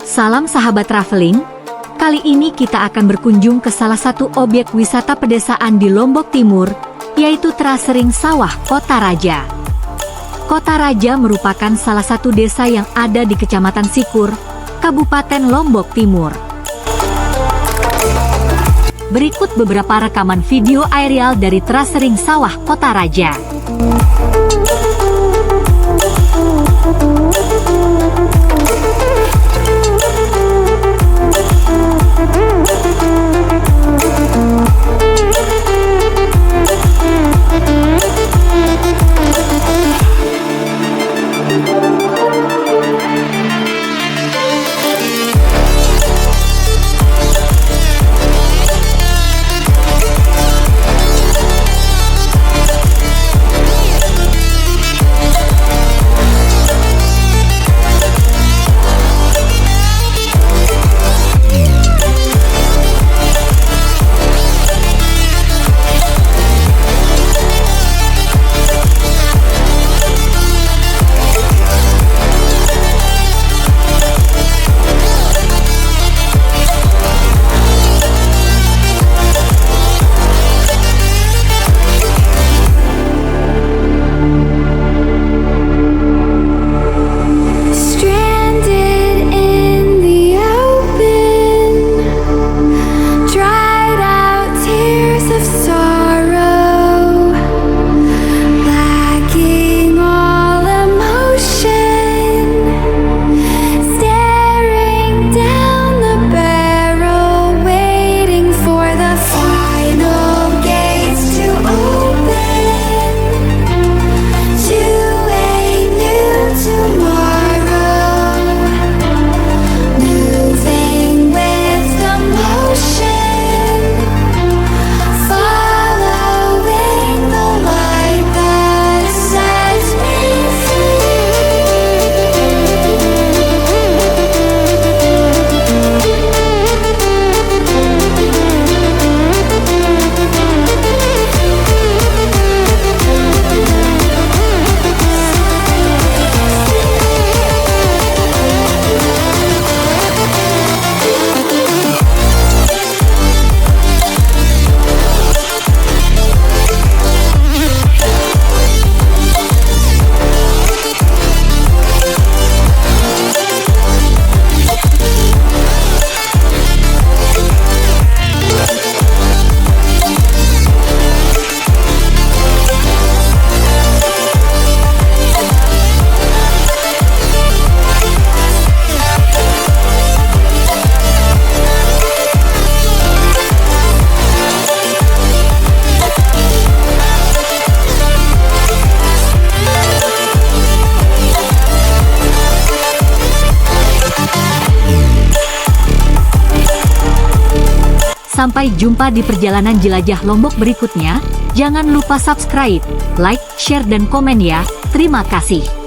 Salam sahabat traveling. Kali ini kita akan berkunjung ke salah satu objek wisata pedesaan di Lombok Timur, yaitu Teras Sawah, Kota Raja. Kota Raja merupakan salah satu desa yang ada di Kecamatan Sikur, Kabupaten Lombok Timur. Berikut beberapa rekaman video aerial dari Teras Sawah, Kota Raja. Sampai jumpa di perjalanan jelajah Lombok berikutnya. Jangan lupa subscribe, like, share, dan komen ya. Terima kasih.